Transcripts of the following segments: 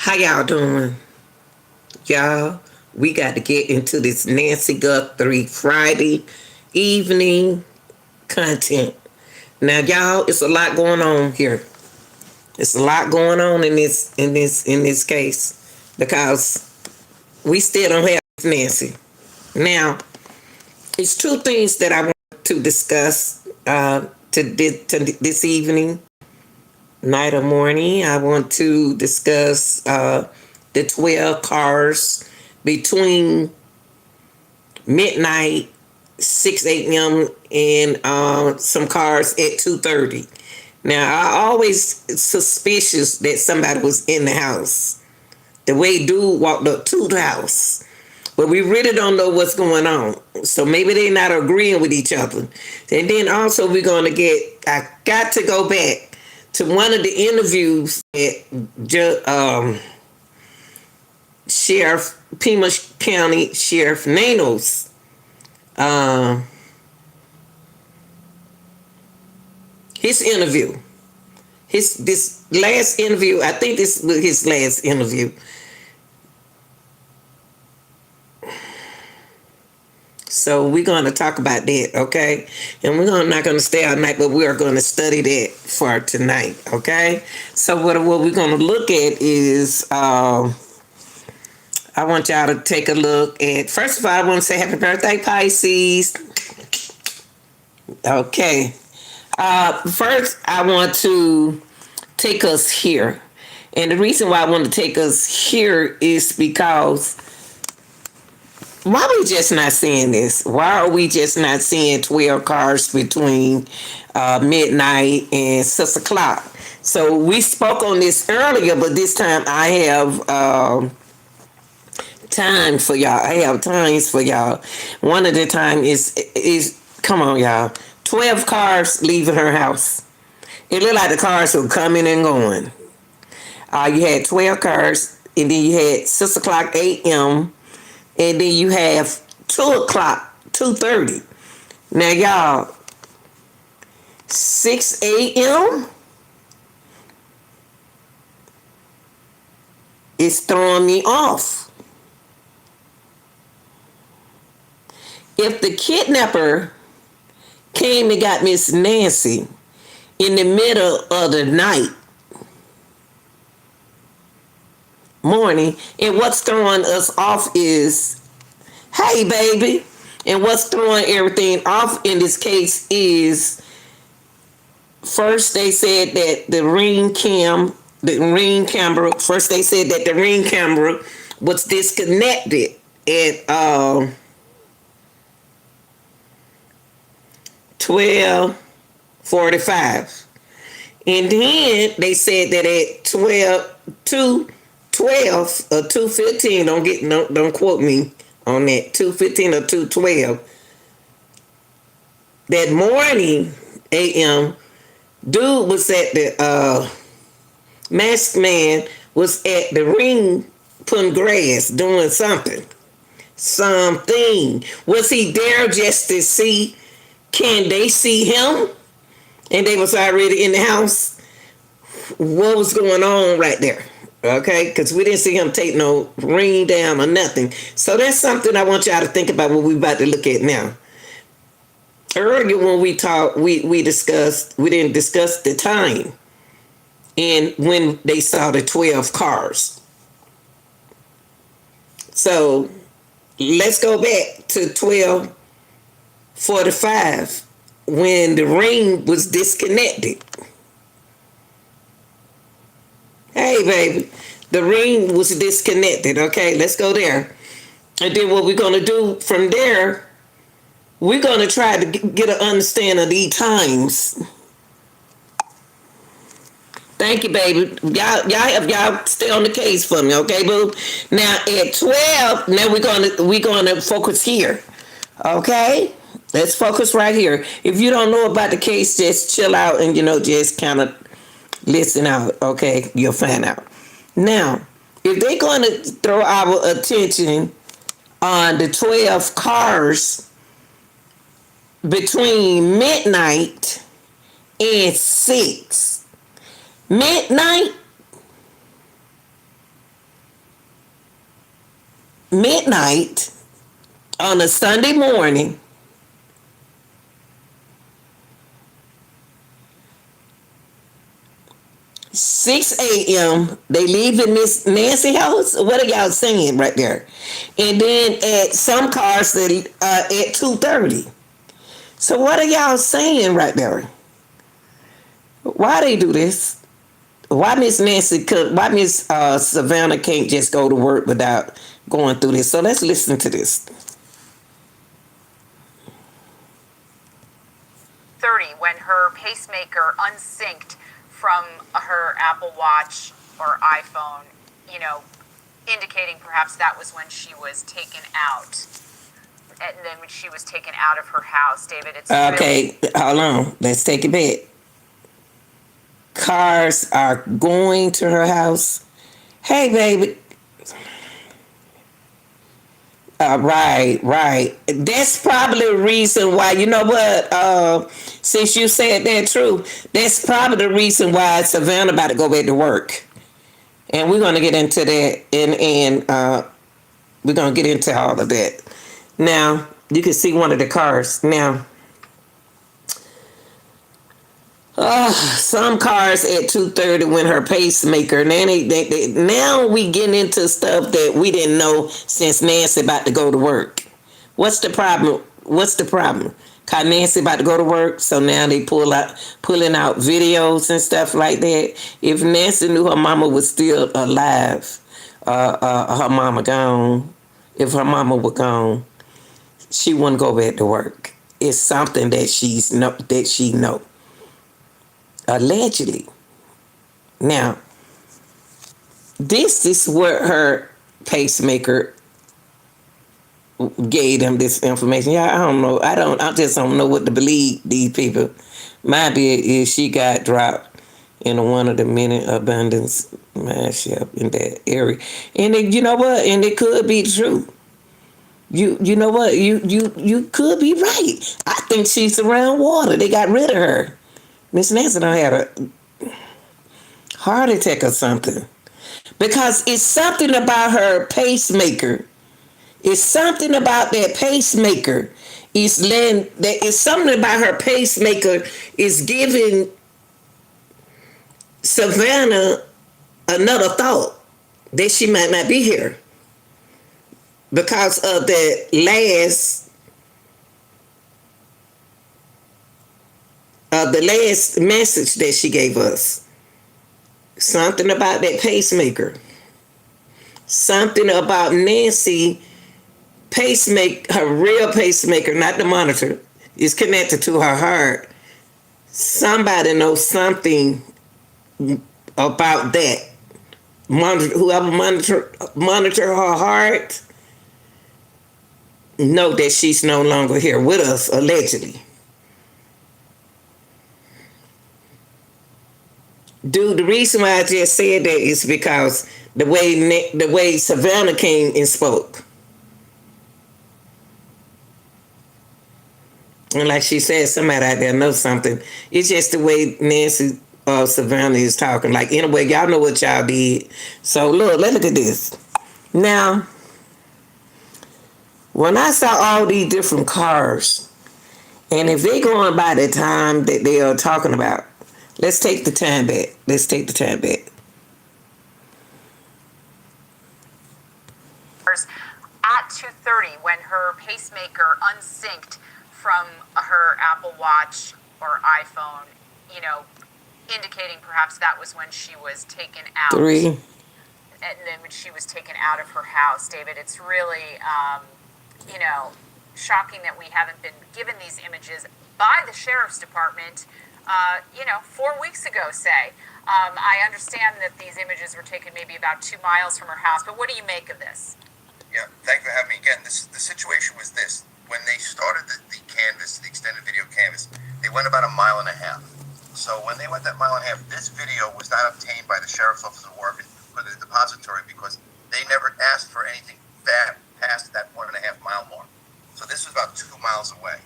How y'all doing? Y'all, we got to get into this Nancy Guthrie Friday evening content. Now, y'all, it's a lot going on here. It's a lot going on in this case because we still don't have Nancy. Now, it's two things that I want to discuss to this evening, night or morning. I want to discuss the 12 cars between midnight, 6 a.m., and some cars at 2:30. Now, I always suspicious that somebody was in the house. The way dude walked up to the house. But we really don't know what's going on. So maybe they're not agreeing with each other. And then also I got to go back to one of the interviews that Sheriff, Pima County Sheriff Nanos, his interview. This last interview, I think this was his last interview. So we're going to talk about that, okay? And not going to stay all night, but we are going to study that for tonight, okay? So what we're going to look at is, I want y'all to take a look at, first of all, I want to say happy birthday, Pisces. Okay. First, I want to take us here. And the reason why I want to take us here is because why are we just not seeing this? Why are we just not seeing 12 cars between midnight and 6 o'clock? So we spoke on this earlier, but this time I have time for y'all. I have times for y'all. One of the time is come on, y'all. 12 cars leaving her house. It looked like the cars were coming and going. You had 12 cars, and then you had 6 o'clock a.m., and then you have 2 o'clock, 2:30. Now, y'all, 6 a.m. is throwing me off. If the kidnapper came and got Miss Nancy in the middle of the night, morning, and what's throwing us off is, hey baby, and what's throwing everything off in this case is, first they said that the ring camera was disconnected at 12:45, and then they said that at 12 or 2:15, don't quote me on that, 2:15 or 2:12, that morning a.m., dude was at the masked man was at the ring putting grass, doing something. Was he there just to see, can they see him? And they was already in the house. What was going on right there? Okay, because we didn't see him take no ring down or nothing. So that's something I want y'all to think about what we about to look at now. Earlier when we talked, we didn't discuss the time and when they saw the 12 cars. So let's go back to 12:45 when the ring was disconnected. Hey, baby, the ring was disconnected. Okay, let's go there. And then what we're going to do from there, we're going to try to get an understanding of these times. Thank you, baby. Y'all stay on the case for me, okay, boo? Now at 12, now we're gonna focus here. Okay? Let's focus right here. If you don't know about the case, just chill out and just kind of listen out, okay? You'll find out. Now, if they're going to throw our attention on the 12 cars between midnight and 6, midnight midnight on a Sunday morning, 6 a.m. They leaving Miss Nancy house. What are y'all saying right there? And then at some cars that at 2:30. So what are y'all saying right there? Why they do this? Why Miss Nancy could? Why Miss Savannah can't just go to work without going through this? So let's listen to this. 30 when her pacemaker unsynced from her Apple Watch or iPhone, you know, indicating perhaps that was when she was taken out. And then when she was taken out of her house, David, it's okay. Really... Hold on. Let's take it back. Cars are going to her house. Hey, baby. Right. That's probably the reason why, you know what, since you said that true, that's probably the reason why Savannah about to go back to work. And we're going to get into that, and we're going to get into all of that. Now, you can see one of the cars. Now, some cars at 2:30 when her pacemaker. Now we getting into stuff that we didn't know since Nancy about to go to work. What's the problem? Cause Nancy about to go to work, so now they pulling out videos and stuff like that. If Nancy knew her mama was still alive, her mama gone. If her mama were gone, she wouldn't go back to work. It's something that she know. Allegedly. Now, this is what her pacemaker gave them this information. Yeah, I don't know. I just don't know what to believe these people. My bet is she got dropped in one of the many abundance mashup in that area. And you know what? And it could be true. You know what? You could be right. I think she's around water. They got rid of her. Miss Nancy done had a heart attack or something. Because it's something about her pacemaker. It's something about that pacemaker. It's something about her pacemaker is giving Savannah another thought that she might not be here. Because of the last message that she gave us. Something about that pacemaker. Something about Nancy pacemaker, her real pacemaker, not the monitor, is connected to her heart. Somebody knows something about that. Whoever monitor her heart know that she's no longer here with us, allegedly. Dude, the reason why I just said that is because the way Savannah came and spoke. And like she said, somebody out there knows something. It's just the way Nancy Savannah is talking. Like, anyway, y'all know what y'all did. So, look, let's look at this. Now, when I saw all these different cars, and if they going by the time that they are talking about, let's take the time back. At 2:30 when her pacemaker unsynced from her Apple Watch or iPhone, you know, indicating perhaps that was when she was taken out. 3. And then when she was taken out of her house, David, it's really, you know, shocking that we haven't been given these images by the Sheriff's Department, 4 weeks ago, say. I understand that these images were taken maybe about 2 miles from her house, but what do you make of this? Yeah, thank you for having me again. The situation was this. When they started the canvas, the extended video canvas, they went about 1.5 miles. So when they went that 1.5 miles, this video was not obtained by the Sheriff's Office of Oregon for the depository because they never asked for anything past that 1.5 mile mark. So this was about 2 miles away.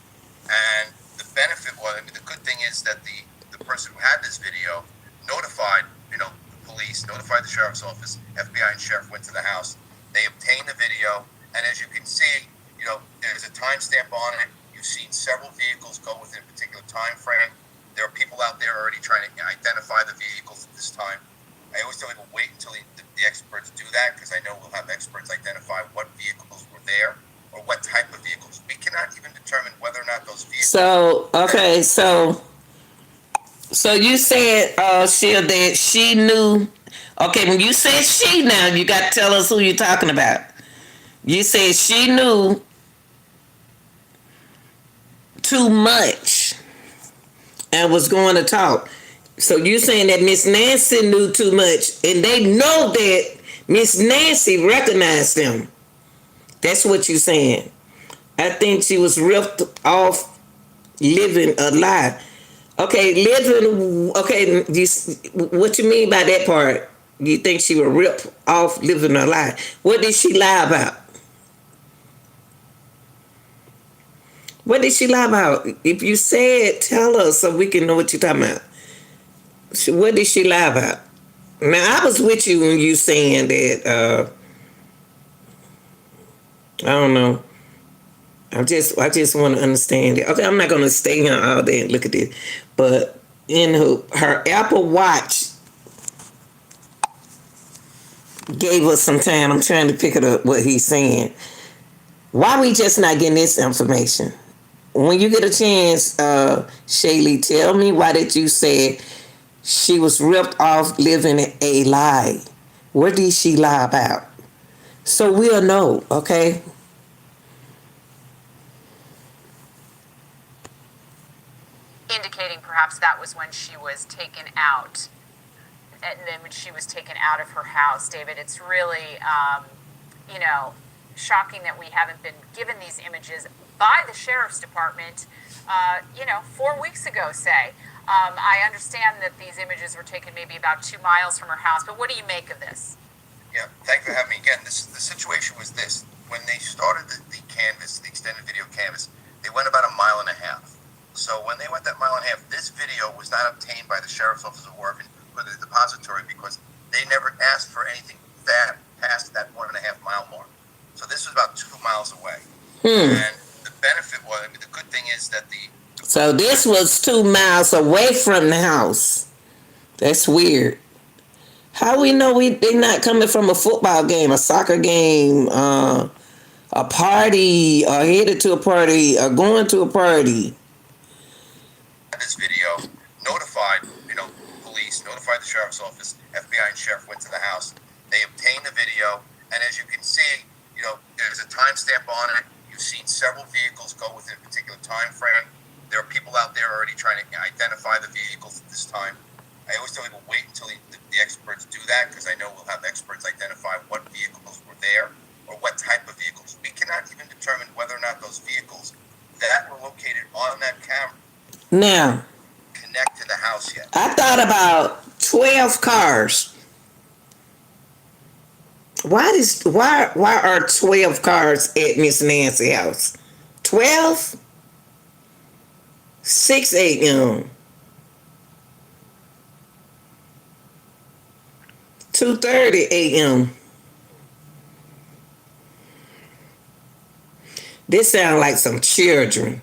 And the benefit was, the good thing is that the person who had this video notified, the police, notified the Sheriff's Office, FBI and Sheriff went to the house. They obtained the video, And as you can see, there's a timestamp on it. You've seen several vehicles go within a particular time frame. There are people out there already trying to identify the vehicles at this time. I always tell people wait until the experts do that, because I know we'll have experts identify what vehicles were there or what type of vehicles. We cannot even determine whether or not those vehicles. So okay, so you said, Sheila, that she knew. Okay, when you said she, now you got to tell us who you're talking about. You said she knew too much and was going to talk. So you saying that Miss Nancy knew too much, and they know that Miss Nancy recognized them. That's what you saying. I think she was ripped off living a lie. Okay, living. Okay, what you mean by that part? You think she was ripped off living a lie? What did she lie about? What did she lie about? If you said, tell us so we can know what you're talking about. What did she lie about? Now, I was with you when you saying that, I don't know. I just want to understand it. Okay, I'm not going to stay here all day and look at this. But in her Apple Watch gave us some time. I'm trying to pick it up what he's saying. Why we just not getting this information? When you get a chance, Shaylee, tell me why did you say she was ripped off living a lie? What did she lie about? So we'll know, okay? Indicating perhaps that was when she was taken out. And then when she was taken out of her house, David, it's really, shocking that we haven't been given these images by the sheriff's department, 4 weeks ago, say. I understand that these images were taken maybe about 2 miles from her house, but what do you make of this? Yeah, thank you for having me again. The situation was this. When they started the canvas, the extended video canvas, they went about 1.5 miles. So when they went that 1.5 miles, this video was not obtained by the sheriff's office of Oregon or the depository, because they never asked for anything that past that 1.5 mile mark. So this was about 2 miles away. And the benefit was, the good thing is that So this was 2 miles away from the house. That's weird. How we know they not coming from a football game, a soccer game, a party, or headed to a party, or going to a party? this video, notified, police, notified the sheriff's office, FBI and sheriff went to the house. They obtained the video, and as you can see, there's a timestamp on it. You've seen several vehicles go within a particular time frame. There are people out there already trying to identify the vehicles at this time. I always tell people wait until the experts do that, because I know we'll have experts identify what vehicles were there or what type of vehicles. We cannot even determine whether or not those vehicles that were located on that camera Now, connect to the house yet. I thought about 12 cars. Why are 12 cars at Miss Nancy's house? 12? 6 a.m. 2:30 a.m. This sounds like some children.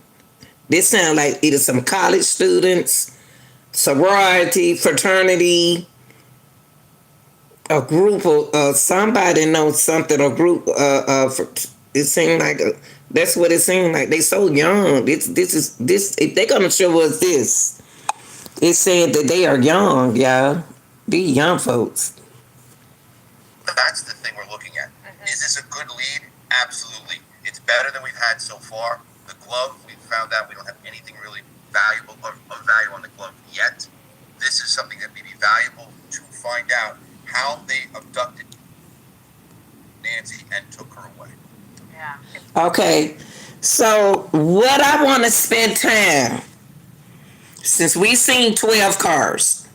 This sounds like either some college students, sorority, fraternity, a group of somebody knows something. A group. It seemed like that's what it seemed like. They so young. This. If they're gonna show us this, it's saying that they are young, y'all. These young folks. That's the thing we're looking at. Is this a good lead? Absolutely. It's better than we've had so far. The glove, we found out we don't have anything really valuable of value on the glove yet. This is something that may be valuable to find out how they abducted Nancy and took her away. Yeah. Okay, so what I want to spend time, since we seen 12 cars,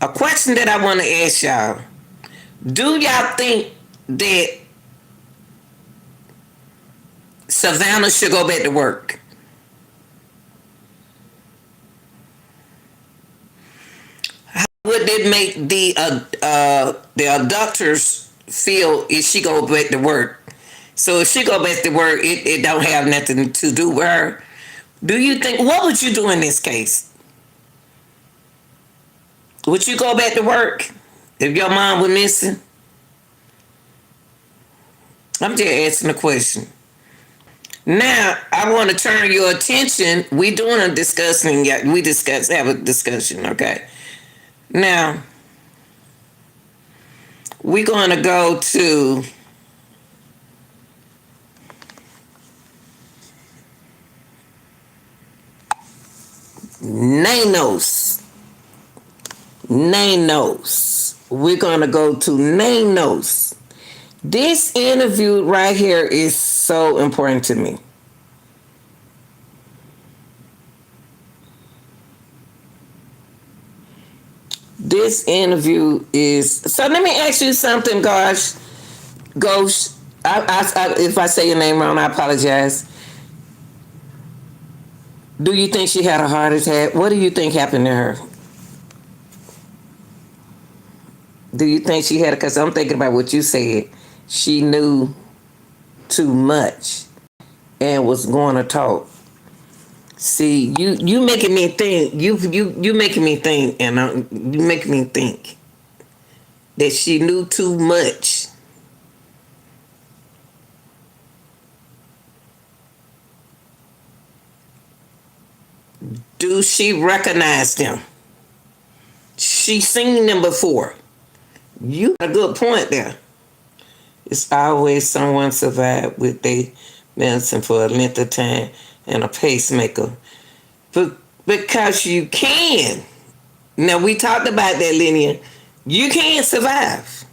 a question that I want to ask y'all: do y'all think that Savannah should go back to work? How would it make the abductors feel if she go back to work? So if she go back to work, it don't have nothing to do with her. Do you think, what would you do in this case? Would you go back to work if your mom was missing? I'm just asking a question. Now, I want to turn your attention. We doing a discussing. Have a discussion, okay? Now, we're going to go to Nanos. Nanos. We're going to go to Nanos. This interview right here is so important to me. This interview is so. Let me ask you something, gosh, Ghost. If I say your name wrong, I apologize. Do you think she had a heart attack? What do you think happened to her? Do you think she had it? Because I'm thinking about what you said. She knew too much and was going to talk. See, you making me think. You making me think, and you making me think that she knew too much. Do she recognize them? She seen them before. You got a good point there. It's always someone survived with their medicine for a length of time and a pacemaker. But because you can. Now, we talked about that, Linnea. You can survive.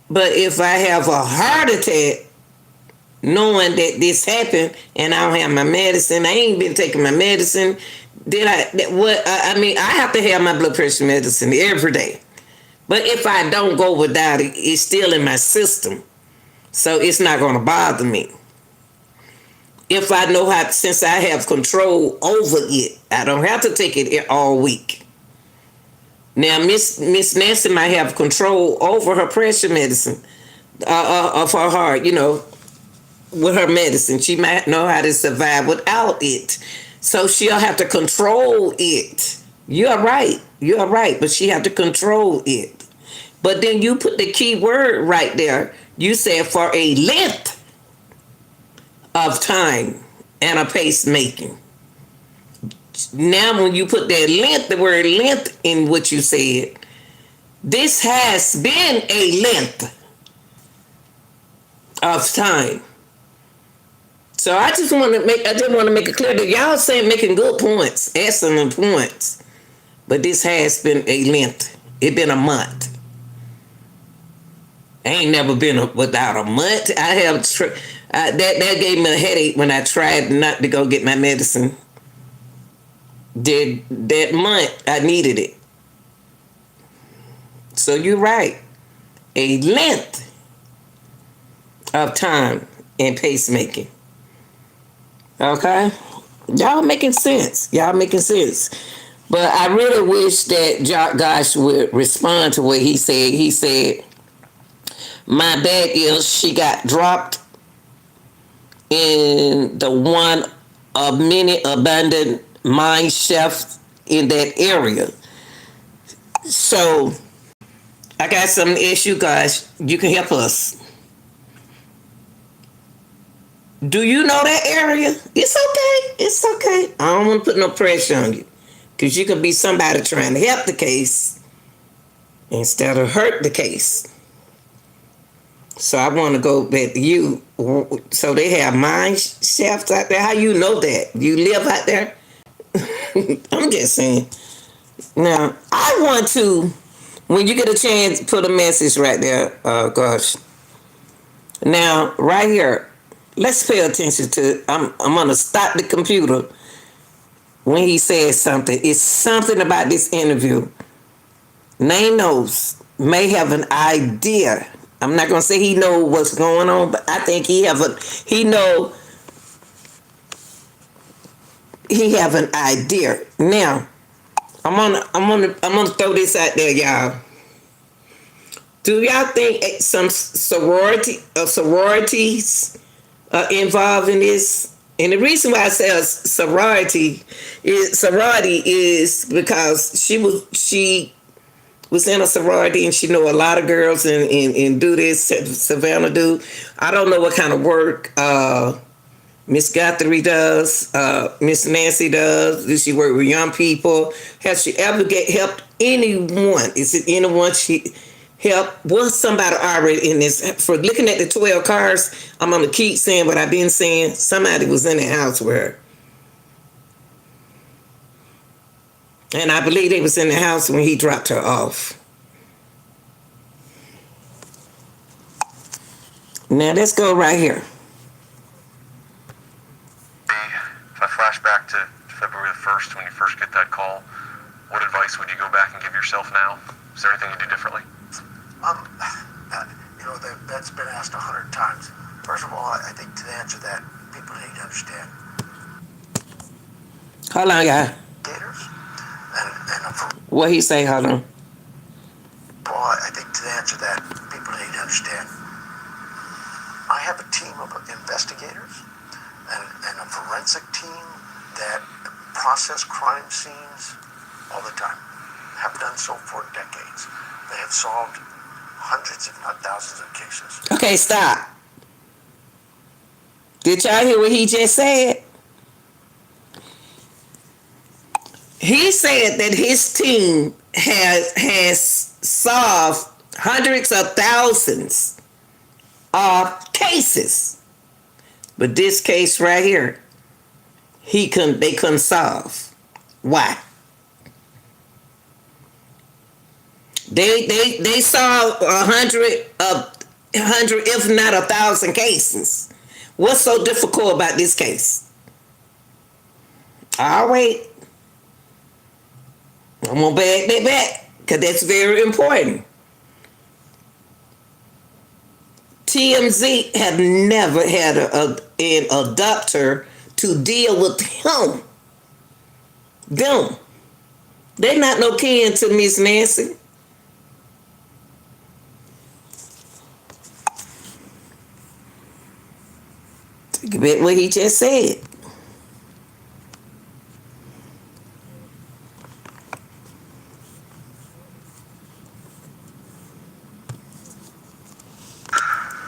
But if I have a heart attack, knowing that this happened and I don't have my medicine, I ain't been taking my medicine. I mean, I have to have my blood pressure medicine every day. But if I don't go without it, it's still in my system. So it's not going to bother me. If I know how, since I have control over it, I don't have to take it all week. Now, Miss Nancy might have control over her pressure medicine, of her heart, with her medicine. She might know how to survive without it. So she'll have to control it. You're right. But she have to control it. But then you put the key word right there. You said for a length of time and a pacemaking. Now when you put that length, the word length in what you said, this has been a length of time. So I just want to make it clear that y'all saying making good points, excellent points. But this has been a length. It been a month. I ain't never been without a month. I have that gave me a headache when I tried not to go get my medicine. That month I needed it. So you're right. A length of time in pacemaking. Okay? Y'all making sense. But I really wish that Josh would respond to what he said. He said, my bad is she got dropped in the one of many abandoned mine shafts in that area. So, I got some issue, guys. You can help us. Do you know that area? It's okay. I don't want to put no pressure on you. Because you could be somebody trying to help the case instead of hurt the case. So I want to go back to you. So they have mine shafts out there. How you know that? You live out there? I'm just saying. Now, I want to, when you get a chance, put a message right there. Gosh. Now, right here, let's pay attention to, I'm going to stop the computer when he says something. It's something about this interview. Nanos may have an idea. I'm not going to say he know what's going on, but I think he have an idea. Now, I'm gonna throw this out there, y'all. Do y'all think some sororities are involved in this? And the reason why I say a sorority is because she was in a sorority and she know a lot of girls and do this. Savannah do. I don't know what kind of work Miss Guthrie does, Miss Nancy does. Does she work with young people? Has she ever helped anyone? Is it anyone she helped? Was somebody already in this? For looking at the 12 cars, I'm gonna keep saying what I've been saying. Somebody was in the house with her, and I believe they was in the house when he dropped her off. Now let's go right here. If I flash back to February the 1st when you first get that call, what advice would you go back and give yourself now? Is there anything you do differently? That's been asked 100 times. First of all, I think to answer that, people need to understand Hold on, y'all. gators What he say? Hold on. well, I think to answer that, people need to understand. I have a team of investigators and a forensic team that process crime scenes all the time. Have done so for decades. They have solved hundreds, if not thousands, of cases. Okay, stop. Did y'all hear what he just said? He said that his team has solved hundreds of thousands of cases, but this case right here, they couldn't solve. Why? They solved 100, if not 1,000 cases. What's so difficult about this case? I'll wait. I'm gonna back that back because that's very important. TMZ have never had an abductor to deal with him. Them. They not no kin to Miss Nancy. Take a bit what he just said.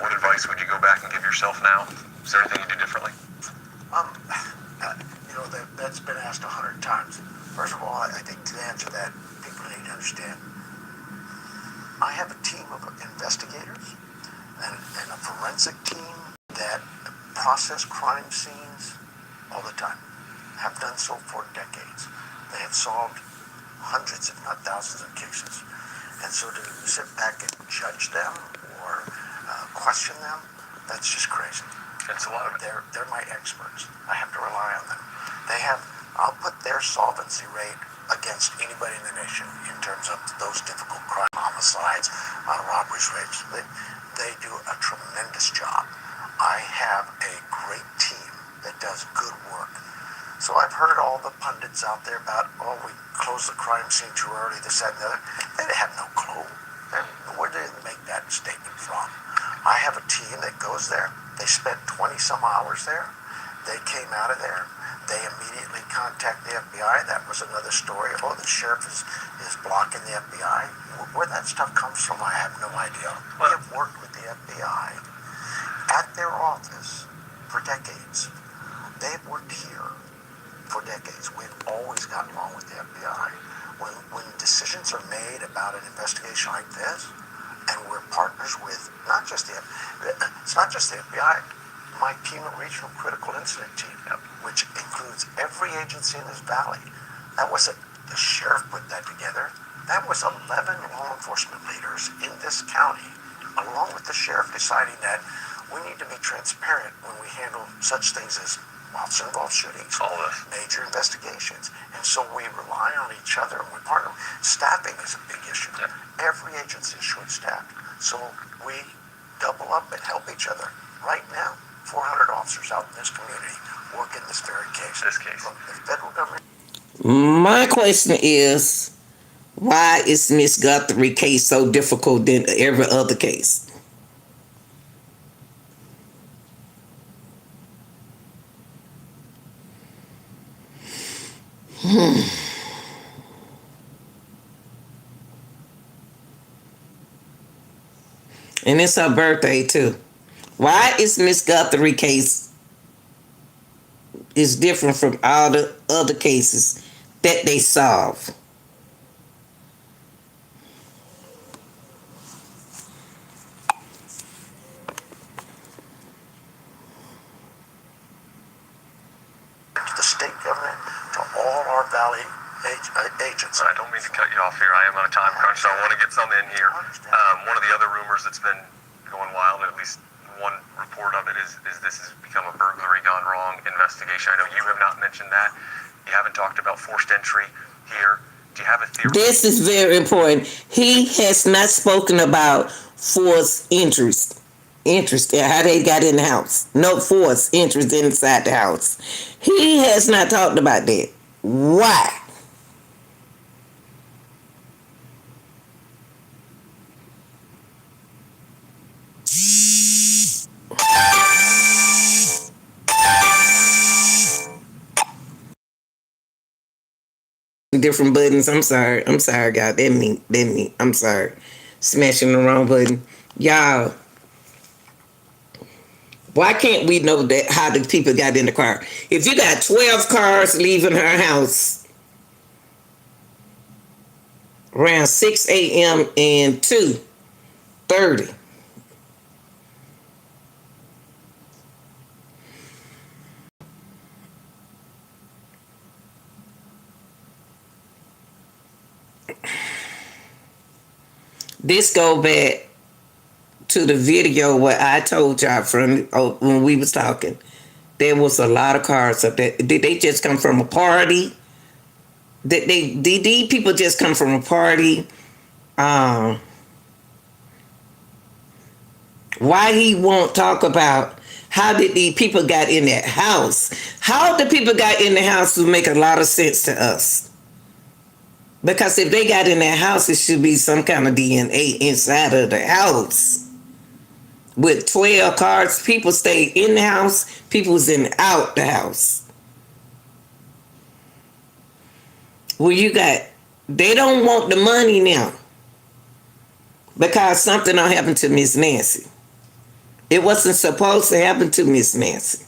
What advice would you go back and give yourself now? Is there anything you do differently? That's been asked 100 times. First of all, I think to answer that, people need to understand. I have a team of investigators and a forensic team that process crime scenes all the time. Have done so for decades. They have solved hundreds, if not thousands, of cases. And so to sit back and judge them or question them, that's just crazy. It's a lot of it. They're my experts. I have to rely on them. I'll put their solvency rate against anybody in the nation in terms of those difficult crime, homicides, robberies, rapes. They do a tremendous job. I have a great team that does good work. So I've heard all the pundits out there about, we closed the crime scene too early, this, that, and the other. They have no clue. Where did they make that statement from? I have a team that goes there. They spent 20 some hours there. They came out of there. They immediately contact the FBI. That was another story. The sheriff is blocking the FBI. Where that stuff comes from, I have no idea. We have worked with the FBI at their office for decades. They have worked here for decades. We've always gotten along with the FBI. When decisions are made about an investigation like this, and we're partners with it's not just the FBI. My team of regional critical incident team, which includes every agency in this valley. That wasn't the sheriff put that together. That was 11 law enforcement leaders in this county, along with the sheriff, deciding that we need to be transparent when we handle such things as officer-involved shootings, major investigations. And so we rely on each other and we partner. Staffing is a big issue. Every agency is short-staffed. So we double up and help each other. Right now, 400 officers out in this community working this very case. This case. From the federal government. My question is, Why is Miss Guthrie case so difficult than every other case? And it's her birthday too. Why is Miss Guthrie case is different from all the other cases that they solve? To the state government, to all our valley agents. I don't mean to cut you off here. I am on a time crunch, so I want to get some in here. One of the other rumors that's been going wild, at least one report of it, is this has become a burglary gone wrong investigation. I know you have not mentioned that. You haven't talked about forced entry here. Do you have a theory? This is very important. He has not spoken about forced interest. How they got in the house. No forced interest inside the house. He has not talked about that. Why? Different buttons. I'm sorry, God. That me. I'm sorry. Smashing the wrong button. Y'all, why can't we know that how the people got in the car? If you got 12 cars leaving her house around 6 a.m. and 2:30. This go back to the video where I told y'all from when we was talking. There was a lot of cars up there. Did they just come from a party? Did these people just come from a party? Why he won't talk about how did these people got in that house? How the people got in the house would make a lot of sense to us. Because if they got in that house, it should be some kind of DNA inside of the house. With 12 cars, people stayed in the house, people was in out the house. Well, they don't want the money now. Because something don't happen to Miss Nancy. It wasn't supposed to happen to Miss Nancy.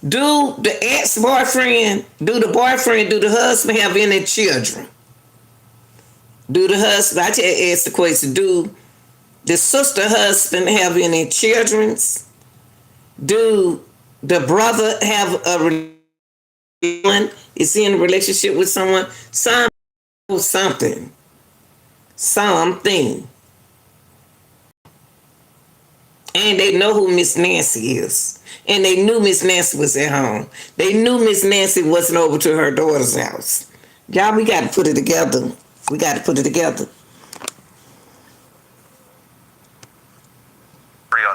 Do the ex-boyfriend, do the husband have any children? Do the husband, I just asked the question, do the sister husband have any children? Do the brother have a relationship? Is he in a relationship with someone? Something. And they know who Miss Nancy is. And they knew Miss Nancy was at home. They knew Miss Nancy wasn't over to her daughter's house. Y'all, we got to put it together. On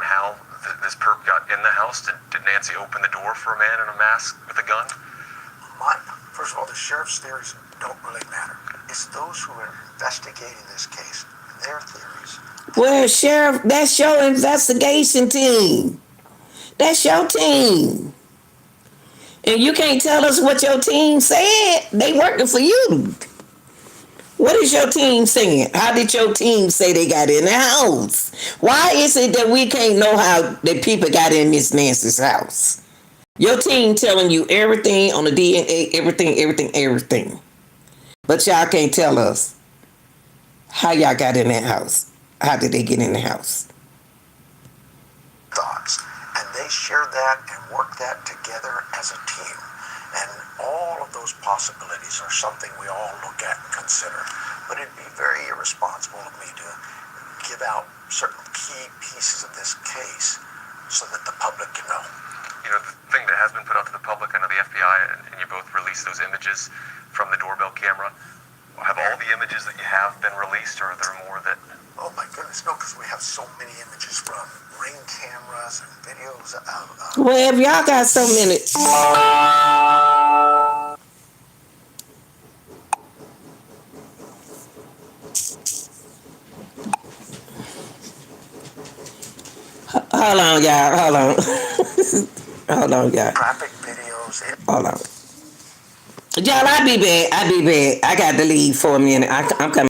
how this perp got in the house? Did Nancy open the door for a man in a mask with a gun? First of all, the sheriff's theories don't really matter. It's those who are investigating this case, their theories. Well, Sheriff, that's your investigation team. That's your team. And you can't tell us what your team said. They working for you. What is your team saying? How did your team say they got in the house? Why is it that we can't know how the people got in Miss Nancy's house? Your team telling you everything on the DNA, everything. But y'all can't tell us how y'all got in that house. How did they get in the house? Thoughts. And they share that and work that together as a team. And all of those possibilities are something we all look at and consider. But it'd be very irresponsible of me to give out certain key pieces of this case so that the public can know. You know, the thing that has been put out to the public, I know the FBI and you both released those images from the doorbell camera. Have all the images that you have been released, or are there more that... Oh my goodness, no, because we have so many images from ring cameras and videos. Well, if y'all got so many... Hold on, y'all. Hold on. Hold on, y'all. traffic videos. Hold on. Y'all, I'll be back. I got to leave for a minute. I'm coming.